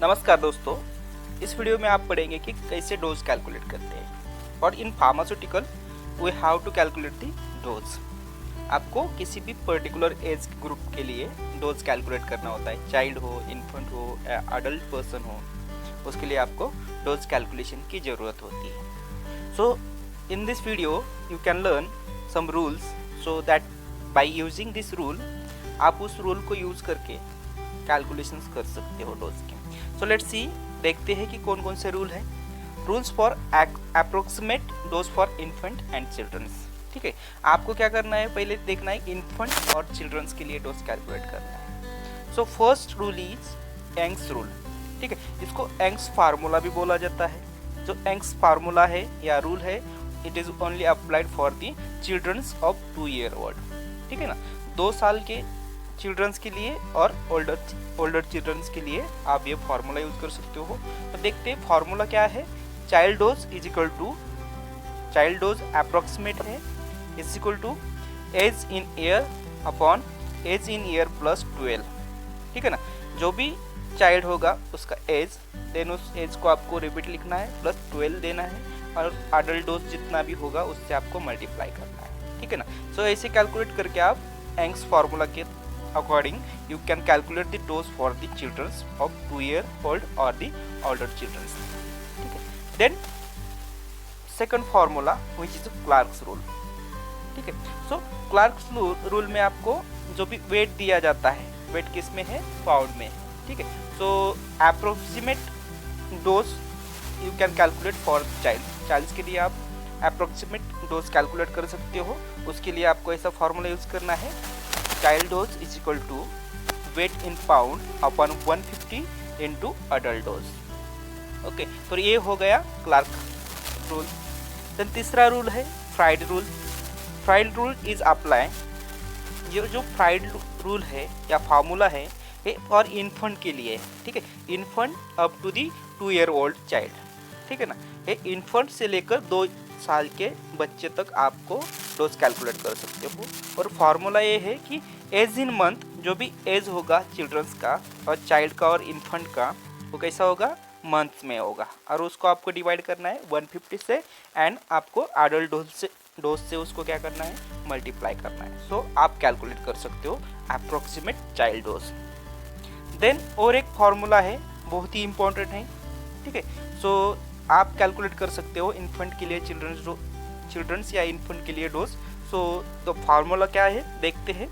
नमस्कार दोस्तों, इस वीडियो में आप पढ़ेंगे कि कैसे डोज कैलकुलेट करते हैं। और in pharmaceutical we have to calculate the dose. आपको किसी भी पर्टिकुलर एज ग्रुप के लिए डोज कैलकुलेट करना होता है, चाइल्ड हो, इन्फेंट हो या अडल्ट पर्सन हो, उसके लिए आपको डोज कैलकुलेशन की ज़रूरत होती है। So in this video you can learn some rules so that by using this rule आप उस रूल को यूज़ करके कैलकुलेशंस कर सकते हो डोज के। सो लेट्स सी, देखते हैं कि कौन कौन से रूल है। Rules for approximate dose for infant and childrens. ठीक है, आपको क्या करना है, पहले देखना है इन्फेंट और चिल्ड्रंस के लिए डोज कैलकुलेट करना है। So first rule is Young's rule. ठीक है, इसको यंग्स फार्मूला भी बोला जाता है। जो यंग्स फार्मूला है या रूल है, it is only applied for the childrens of 2 year old. ठीक है ना, 2 साल के चिल्ड्रंस के लिए और ओल्डर चिल्ड्रंस के लिए आप ये फार्मूला यूज कर सकते हो। तो देखते हैं फार्मूला क्या है। Child dose is equal to, child dose approximate है, is equal to age in year upon age in year plus 12। ठीक है ना, जो भी चाइल्ड होगा उसका एज, देन उस एज को आपको रिपीट लिखना है, प्लस 12 देना है, और अडल्ट डोज जितना भी होगा उससे आपको मल्टीप्लाई करना है। ठीक है ना, सो ऐसे कैलकुलेट करके आप यंग्स फार्मूला के according you can calculate the dose for the children of 2 year old or the older children. ठीक है, then second formula which is Clark's rule. ठीक है, so Clark's rule में आपको जो भी वेट दिया जाता है, वेट किस में है, पाउंड में। ठीक है, so approximate dose you can calculate for child के लिए आप approximate dose कैलकुलेट कर सकते हो। उसके लिए आपको ऐसा फार्मूला यूज करना है, child dose is equal to weight in pound upon 150 into adult dose. Okay, तो ये हो गया क्लार्क रूल। देन तीसरा रूल है Fried rule. Fried rule is apply, ये जो फ्राइड रूल है या फार्मूला है ये और इन्फेंट के लिए। ठीक है, infant up to the 2 year old child. ठीक है ना, ये इन्फेंट से लेकर 2 साल के बच्चे तक आपको डोज कैलकुलेट कर सकते हो। और फार्मूला ये है कि एज इन मंथ, जो भी एज होगा चिल्ड्रंस का और चाइल्ड का और इन्फेंट का, वो कैसा होगा, मंथ में होगा, और उसको आपको डिवाइड करना है 150 से, एंड आपको एडल्ट डोज से उसको क्या करना है, मल्टीप्लाई करना है। सो आप कैलकुलेट कर सकते हो अप्रोक्सीमेट चाइल्ड डोज। देन और एक फार्मूला है, बहुत ही इंपॉर्टेंट है। ठीक है, सो आप कैलकुलेट कर सकते हो इन्फेंट के लिए चिल्ड्रंस या इन्फेंट के लिए डोज। सो तो फार्मूला क्या है, देखते हैं।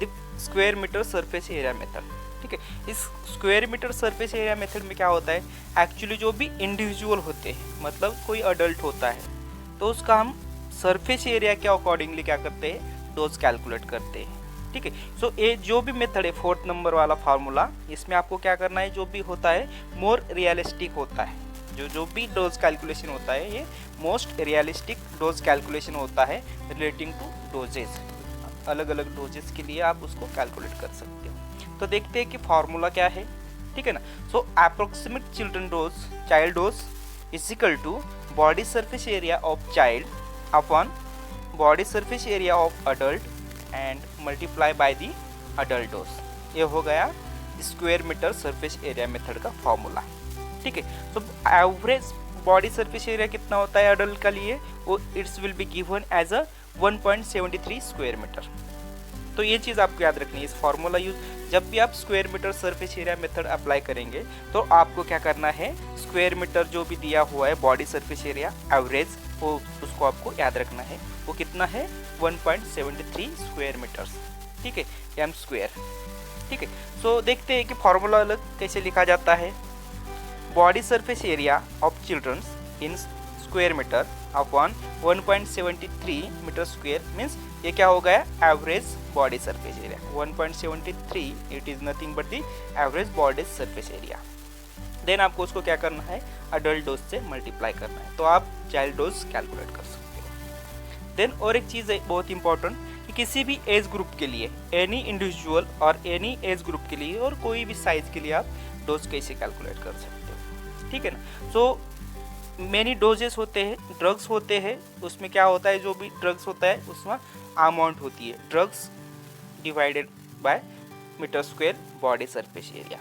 The square metre surface area method. ठीक है, इस square metre surface area method में क्या होता है, एक्चुअली जो भी इंडिविजुअल होते हैं, मतलब कोई अडल्ट होता है, तो उसका हम सरफेस एरिया के अकॉर्डिंगली क्या करते हैं, डोज कैलकुलेट करते हैं। ठीक है, सो ये जो भी मेथड है 4th नंबर वाला फार्मूला, इसमें आपको क्या करना है, जो भी होता है मोर रियलिस्टिक होता है। जो भी डोज कैलकुलेशन होता है ये मोस्ट रियलिस्टिक डोज कैलकुलेशन होता है रिलेटिंग टू डोजेस। अलग अलग डोजेस के लिए आप उसको कैलकुलेट कर सकते हो। तो देखते हैं कि फार्मूला क्या है। ठीक है ना, so approximate children dose, child dose is equal to body surface area of child upon body surface area of adult and multiply by the adult dose. ये हो गया square metre surface area method का formula. ठीक है, तो average body surface area कितना होता है अडल्ट का लिए, वो it's will be given as a 1.73 square metre. तो ये चीज़ आपको याद रखनी है। इस फार्मूला यूज, जब भी आप square metre surface area method apply करेंगे तो आपको क्या करना है, स्क्वायर मीटर जो भी दिया हुआ है बॉडी सरफेस एरिया एवरेज, वो उसको आपको याद रखना है, वो कितना है, 1.73 स्क्वायर मीटर्स। ठीक है, एम स्क्वायर। ठीक है, सो देखते हैं कि फार्मूला अलग कैसे लिखा जाता है। Body surface area of childrens in square metre upon 1.73 metre square means ये क्या हो गया, average body surface area. 1.73 it is nothing but the average body surface area. Then आपको उसको क्या करना है, अडल्ट डोज से मल्टीप्लाई करना है, तो आप चाइल्ड डोज कैलकुलेट कर सकते हो। देन और एक चीज़ है बहुत इंपॉर्टेंट, कि किसी भी एज ग्रुप के लिए, एनी इंडिविजुअल और एनी एज ग्रुप के लिए और कोई भी साइज के लिए आप डोज कैसे कैलकुलेट कर सकते हो। ठीक है ना, सो मेनी डोजेस होते हैं, ड्रग्स होते हैं, उसमें क्या होता है, जो भी ड्रग्स होता है उसमें अमाउंट होती है, drugs divided by metre square body surface area.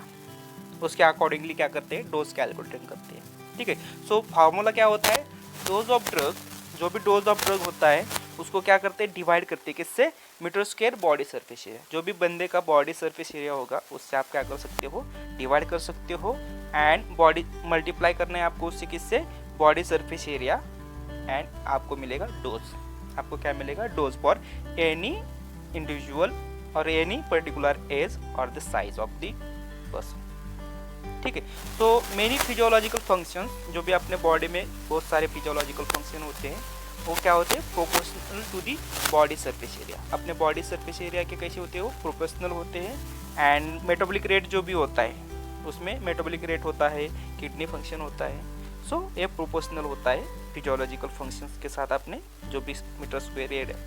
उसके अकॉर्डिंगली क्या करते हैं, डोज कैलकुलेट करते हैं। ठीक है, सो फार्मूला क्या होता है, डोज ऑफ ड्रग, जो भी डोज ऑफ ड्रग होता है उसको क्या करते हैं, डिवाइड करते हैं किससे, metre square body surface area. जो भी बंदे का बॉडी सरफेस एरिया होगा उससे आप क्या कर सकते हो, डिवाइड कर सकते हो, एंड बॉडी मल्टीप्लाई करना है आपको उससे किससे, बॉडी सरफेस एरिया, एंड आपको मिलेगा डोज। आपको क्या मिलेगा, डोज फॉर एनी इंडिविजुअल और एनी पर्टिकुलर एज और the size of the person. ठीक है, तो मेनी फिजियोलॉजिकल फंक्शंस, जो भी अपने बॉडी में बहुत सारे फिजियोलॉजिकल फंक्शन होते हैं वो क्या होते हैं, proportional to the body surface area. अपने बॉडी सरफेस एरिया के कैसे होते हैं, वो प्रोपोर्शनल होते हैं। एंड मेटाबॉलिक रेट जो भी होता है उसमें मेटाबॉलिक रेट होता है, किडनी फंक्शन होता है, सो ये प्रोपोर्शनल होता है फिजियोलॉजिकल फंक्शंस के साथ अपने जो भी metre square area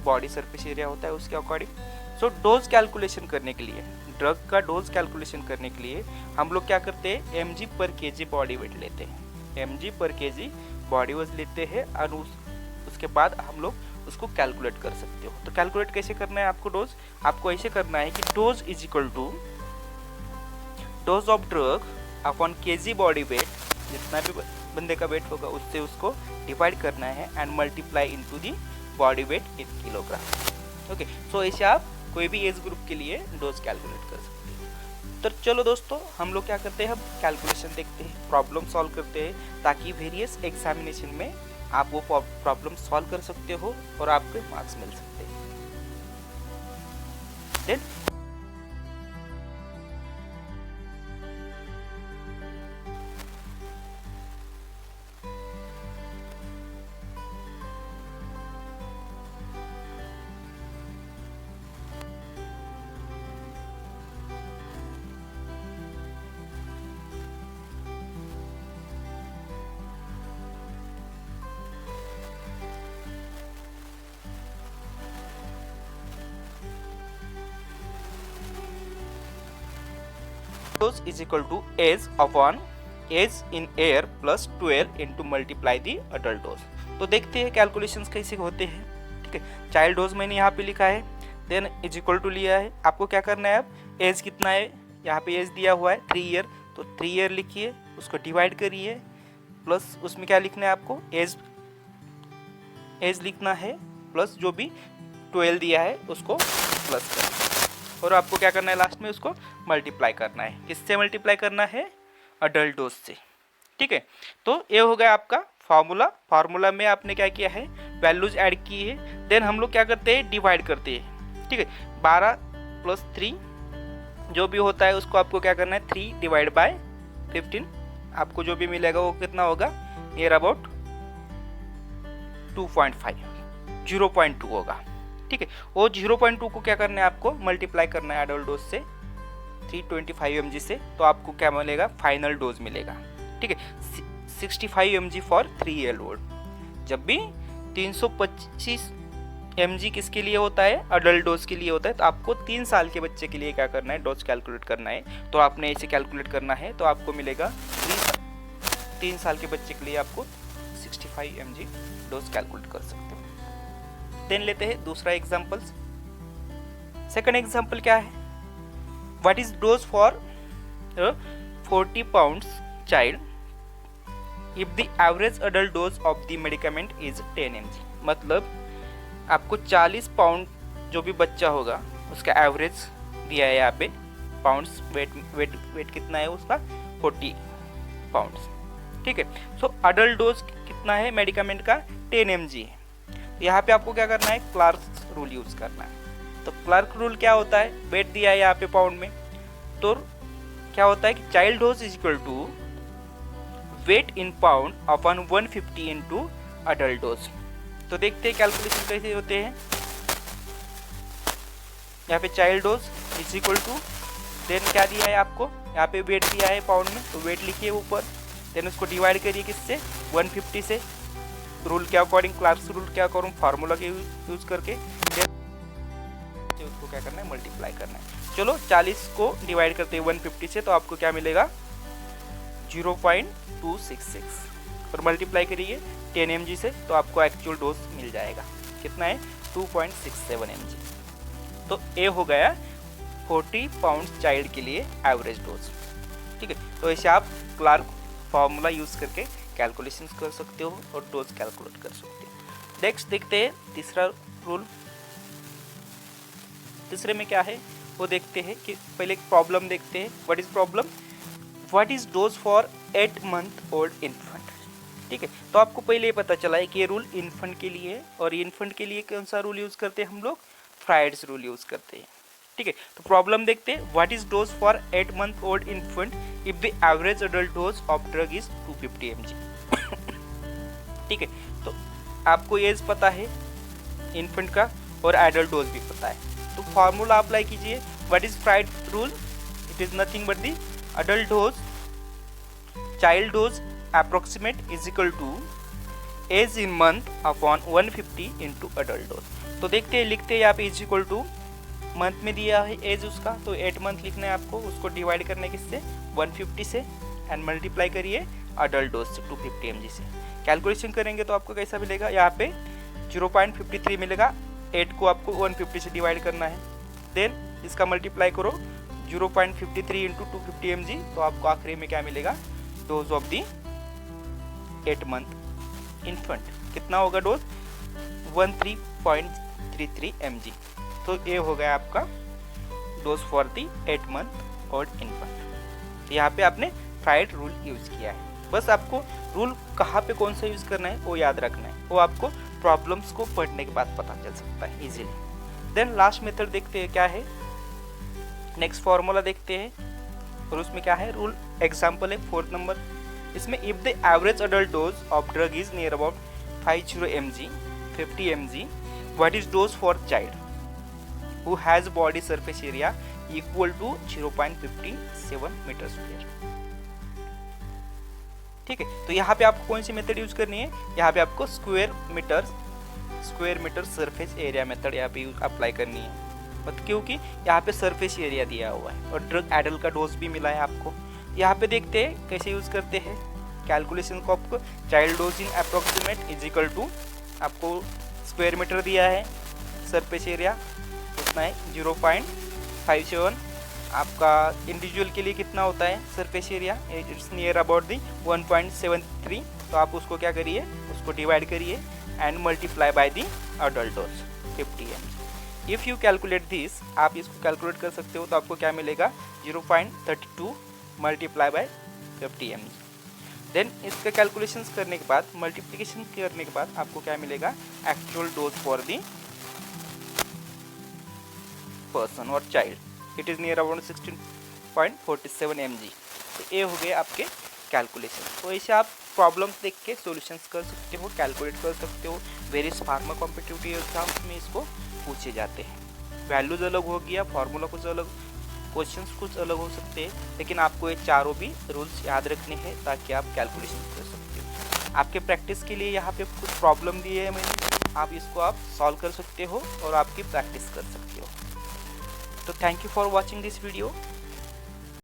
body surface area होता है उसके अकॉर्डिंग। सो डोज कैलकुलेशन करने के लिए, ड्रग का डोज कैलकुलेशन करने के लिए हम लोग क्या करते हैं, mg पर kg बॉडी वेट लेते हैं, mg पर kg बॉडी वेट लेते हैं और उसके बाद हम लोग उसको कैलकुलेट कर सकते हो। तो कैलकुलेट कैसे करना है आपको डोज, आपको ऐसे करना है कि dose is equal to dose of drug upon kg body weight, जितना भी बंदे का वेट होगा उससे उसको डिवाइड करना है and multiply into the body weight in kilogram. Okay, so ऐसे आप कोई भी एज ग्रुप के लिए डोज कैलकुलेट कर सकते हैं। तो चलो दोस्तों, हम लोग क्या करते हैं, हम कैलकुलेशन देखते हैं, प्रॉब्लम सॉल्व करते हैं, ताकि वेरियस एग्जामिनेशन में आप वो प्रॉब्लम सॉल्व कर सकते हो और आपको मार्क्स मिल सकते हैं। Then dose is equal to age upon age in air plus 12 into multiply the adult dose। तो देखते हैं कैलकुलेशंस कैसे होते हैं। ठीक है, चाइल्ड डोज मैंने यहाँ पे लिखा है, देन इज इक्वल टू लिया है। आपको क्या करना है, अब एज कितना है, यहाँ पे एज दिया हुआ है 3 ईयर, तो 3 ईयर लिखिए, उसको डिवाइड करिए, प्लस उसमें क्या लिखना है आपको, एज लिखना है, प्लस जो भी 12 दिया है उसको प्लस करना है, और आपको क्या करना है लास्ट में उसको मल्टीप्लाई करना है। किससे मल्टीप्लाई करना है, अडल्ट डोज से। ठीक है, तो ये हो गया आपका फार्मूला में आपने क्या किया है, वैल्यूज ऐड की है, देन हम लोग क्या करते हैं, डिवाइड करते हैं। ठीक है, 12 + 3 जो भी होता है उसको आपको क्या करना है, 3 डिवाइड बाय 15, आपको जो भी मिलेगा वो कितना होगा, नियर अबाउट 2.5 0.2 होगा। ठीक है, वो 0.2 को क्या करना है, आपको मल्टीप्लाई करना है एडल्ट डोज से 325 mg से, तो आपको क्या मिलेगा, फाइनल डोज मिलेगा। ठीक है, 65 mg फॉर 3 ईयर ओल्ड। जब भी 325 mg किसके लिए होता है, अडल्ट डोज के लिए होता है, तो आपको 3 साल के बच्चे के लिए क्या करना है, डोज कैलकुलेट करना है। तो आपने ऐसे कैलकुलेट करना है, तो आपको मिलेगा 3 साल के बच्चे के लिए आपको 65 mg डोज कैलकुलेट कर सकते हो। देन लेते हैं दूसरा एग्जांपल्स। सेकंड एग्जांपल क्या है, what is dose for 40 pounds child if the average adult dose of the medicament is 10 mg। मतलब आपको 40 पाउंड जो भी बच्चा होगा उसका एवरेज दिया है यहाँ पे, पाउंड्स वेट कितना है उसका, 40 पाउंड्स। ठीक है, सो अडल्ट डोज कितना है मेडिकामेंट का, 10 mg है। यहाँ पे आपको क्या करना है, क्लार्क रूल यूज करना है। तो क्लार्क रूल क्या होता है, वेट दिया है यहाँ पे पाउंड में, तो क्या होता है कि child dose is equal to weight in pound upon 150 into adult dose. तो देखते हैं कैलकुलेशन कैसे होते हैं। यहाँ पे child dose is equal to, then क्या दिया है आपको, यहाँ पे वेट दिया है पाउंड में, तो वेट लिखिए ऊपर, देन उसको डिवाइड करिए किससे, 150 से, रूल के अकॉर्डिंग, क्लार्क्स रूल क्या करूँ, फार्मूला के यूज करके उसको क्या करना है, मल्टीप्लाई करना है। चलो 40 को डिवाइड करते हैं 150 से, तो आपको क्या मिलेगा, 0.266, और मल्टीप्लाई करिए 10 mg से, तो आपको एक्चुअल डोज मिल जाएगा, कितना है, 2.67 mg। तो ये हो गया 40 पाउंड चाइल्ड के लिए एवरेज डोज। ठीक है। तो ऐसे आप क्लार्क फार्मूला यूज़ करके कैलकुलेशंस कर सकते हो और डोज कैलकुलेट कर सकते हो। नेक्स्ट देखते हैं तीसरा रूल। तीसरे में क्या है वो देखते हैं कि पहले एक प्रॉब्लम देखते हैं। What is problem? What is dose for 8 month old infant. ठीक है, तो आपको पहले ही पता चला है कि ये रूल इन्फेंट के लिए है, और इन्फेंट के लिए कौन सा रूल यूज़ करते हैं हम लोग? फ्राइड्स रूल यूज़ करते हैं। ठीक है, तो प्रॉब्लम देखते हैं। What is dose for 8 month old infant if the average adult dose of drug is 250 mg। ठीक है, तो आपको एज पता है इन्फेंट का और एडल्ट डोज भी पता है, तो फार्मूला अप्लाई कीजिए। What is fried rule? It is nothing but the adult dose child dose approximate is equal to age in month upon 150 into adult dose। तो देखते हैं, लिखते हैं यहाँ पे इज इक्वल टू मंथ में दिया है एज उसका, तो 8 मंथ लिखना है आपको, उसको डिवाइड करना है किससे? 150 से, एंड मल्टीप्लाई करिए अडल्ट डोज से 250 mg से। कैलकुलेशन करेंगे तो आपको कैसा मिलेगा? यहाँ पे 0.53 मिलेगा। 8 को आपको 150 से डिवाइड करना है, देन इसका मल्टीप्लाई करो 0.53 इंटू 250 mg, तो आपको आखिरी में क्या मिलेगा? Dose of the 8 month infant कितना होगा डोज? 13.33 mg। तो ये हो गया आपका dose for the 8 month old infant. यहाँ पे आपने फ्राइड रूल यूज किया है। बस आपको रूल कहाँ पे कौन सा यूज करना है वो याद रखना है, वो आपको प्रॉब्लम्स को पढ़ने के बाद पता चल सकता है इजीली। देन लास्ट मेथड देखते हैं क्या है। नेक्स्ट फॉर्मूला देखते हैं, और उसमें क्या है रूल? एग्जाम्पल है 4th नंबर। इसमें if the average adult dose of drug is near about 50 mg 50 mg, what is dose for child who has body surface area equal to 0.57 metre square. ठीक है, तो यहाँ पे आपको कौन सी मेथड यूज करनी है? यहाँ पे आपको square metre surface area method यहाँ पे अप्लाई करनी है, क्योंकि यहाँ पे सरफेस एरिया दिया हुआ है और ड्रग एडल्ट का डोज भी मिला है आपको। यहाँ पे देखते हैं कैसे यूज करते हैं कैलकुलेशन को। आपको child dose in approximate is equal to, आपको स्क्वायर मीटर दिया है, सरफेस एरिया कितना है 0.57, आपका इंडिविजुअल के लिए कितना होता है surface area? It's near about the 1.73। तो आप उसको क्या करिए, उसको डिवाइड करिए and multiply by the adult dose 50 mg। If you calculate this, आप इसको कैलकुलेट कर सकते हो, तो आपको क्या मिलेगा? 0.32 मल्टीप्लाई बाय 50 mg। देन इसका कैलकुलेशंस करने के बाद, मल्टीप्लिकेशन करने के बाद आपको क्या मिलेगा? Actual dose for the person और child, it is near about 16.47 mg। तो ये हो गए आपके कैलकुलेशन। तो ऐसे आप प्रॉब्लम्स देख के सॉल्यूशंस कर सकते हो, कैलकुलेट कर सकते हो। वेरियस फार्मा कॉम्पिटिटिव एग्जाम्स में इसको पूछे जाते हैं। वैल्यूज अलग हो गया, फार्मूला कुछ अलग, क्वेश्चंस कुछ अलग हो सकते हैं, लेकिन आपको ये चारों भी रूल्स याद रखने हैं ताकि आप कैलकुलेशन कर सकते हो। आपके प्रैक्टिस के लिए यहाँ पे कुछ प्रॉब्लम दिए है मैंने, आप इसको आप सॉल्व कर सकते हो और आपकी प्रैक्टिस कर सकते हो। तो thank you for watching this video.